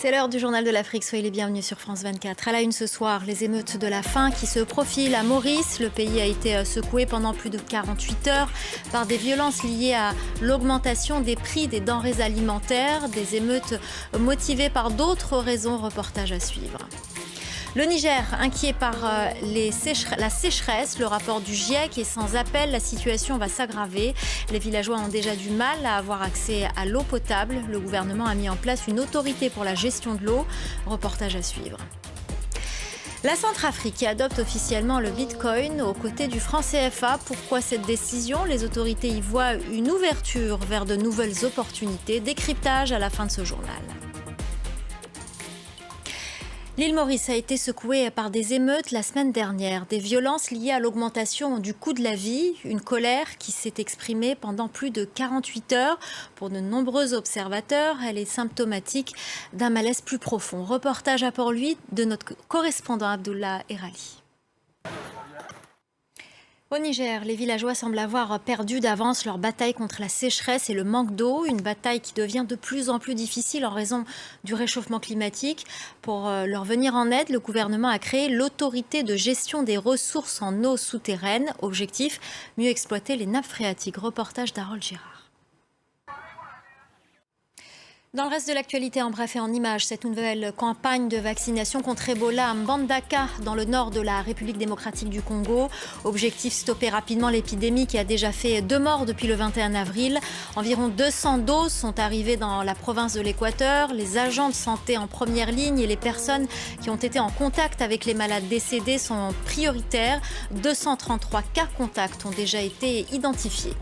C'est l'heure du journal de l'Afrique, soyez les bienvenus sur France 24. À la une ce soir, les émeutes de la faim qui se profilent à Maurice. Le pays a été secoué pendant plus de 48 heures par des violences liées à l'augmentation des prix des denrées alimentaires. Des émeutes motivées par d'autres raisons, reportage à suivre. Le Niger, inquiet par la sécheresse, le rapport du GIEC est sans appel, la situation va s'aggraver. Les villageois ont déjà du mal à avoir accès à l'eau potable. Le gouvernement a mis en place une autorité pour la gestion de l'eau. Reportage à suivre. La Centrafrique qui adopte officiellement le Bitcoin aux côtés du franc CFA. Pourquoi cette décision? Les autorités y voient une ouverture vers de nouvelles opportunités. Décryptage à la fin de ce journal. L'île Maurice a été secouée par des émeutes la semaine dernière, des violences liées à l'augmentation du coût de la vie, une colère qui s'est exprimée pendant plus de 48 heures. Pour de nombreux observateurs, elle est symptomatique d'un malaise plus profond. Reportage à Port-Louis de notre correspondant Abdullah Erali. Au Niger, les villageois semblent avoir perdu d'avance leur bataille contre la sécheresse et le manque d'eau, une bataille qui devient de plus en plus difficile en raison du réchauffement climatique. Pour leur venir en aide, le gouvernement a créé l'autorité de gestion des ressources en eau souterraine. Objectif, mieux exploiter les nappes phréatiques. Reportage d'Harold Girard. Dans le reste de l'actualité, en bref et en images, cette nouvelle campagne de vaccination contre Ebola à Mbandaka, dans le nord de la République démocratique du Congo. Objectif, stopper rapidement l'épidémie qui a déjà fait 2 morts depuis le 21 avril. Environ 200 doses sont arrivées dans la province de l'Équateur. Les agents de santé en première ligne et les personnes qui ont été en contact avec les malades décédés sont prioritaires. 233 cas contacts ont déjà été identifiés.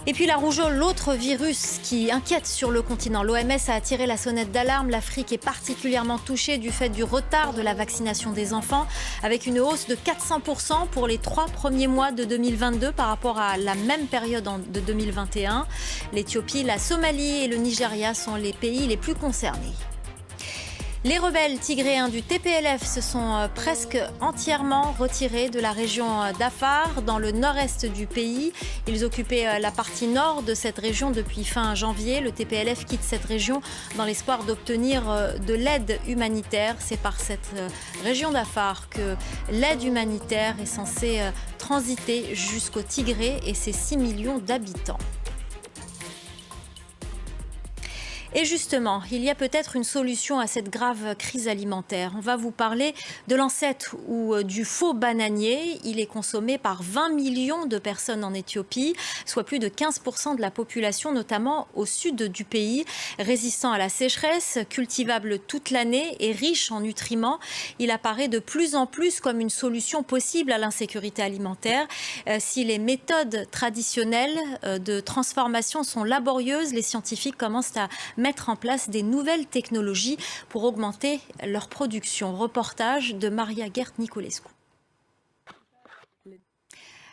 Et puis la rougeole, l'autre virus qui inquiète sur le continent. L'OMS a tiré la sonnette d'alarme. L'Afrique est particulièrement touchée du fait du retard de la vaccination des enfants, avec une hausse de 400% pour les 3 premiers mois de 2022 par rapport à la même période de 2021. L'Éthiopie, la Somalie et le Nigeria sont les pays les plus concernés. Les rebelles tigréens du TPLF se sont presque entièrement retirés de la région d'Afar, dans le nord-est du pays. Ils occupaient la partie nord de cette région depuis fin janvier. Le TPLF quitte cette région dans l'espoir d'obtenir de l'aide humanitaire. C'est par cette région d'Afar que l'aide humanitaire est censée transiter jusqu'au Tigré et ses 6 millions d'habitants. Et justement, il y a peut-être une solution à cette grave crise alimentaire. On va vous parler de l'ancêtre ou du faux bananier. Il est consommé par 20 millions de personnes en Éthiopie, soit plus de 15% de la population, notamment au sud du pays. Résistant à la sécheresse, cultivable toute l'année et riche en nutriments, il apparaît de plus en plus comme une solution possible à l'insécurité alimentaire. Si les méthodes traditionnelles de transformation sont laborieuses, les scientifiques commencent à mettre en place des nouvelles technologies pour augmenter leur production. Reportage de Maria Gert-Nicolescu.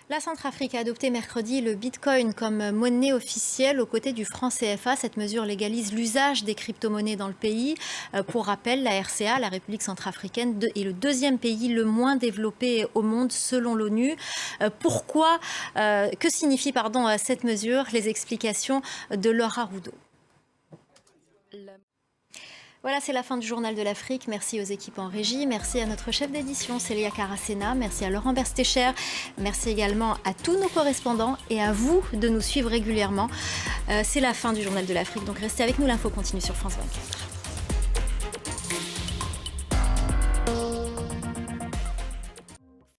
La Centrafrique a adopté mercredi le Bitcoin comme monnaie officielle aux côtés du franc CFA. Cette mesure légalise l'usage des crypto-monnaies dans le pays. Pour rappel, la RCA, la République centrafricaine, est le 2e pays le moins développé au monde selon l'ONU. Pourquoi que signifie cette mesure? Les explications de Laura Roudot. Voilà, c'est la fin du journal de l'Afrique. Merci aux équipes en régie. Merci à notre chef d'édition, Célia Caracena. Merci à Laurent Berstecher. Merci également à tous nos correspondants et à vous de nous suivre régulièrement. C'est la fin du journal de l'Afrique, donc restez avec nous. L'info continue sur France 24.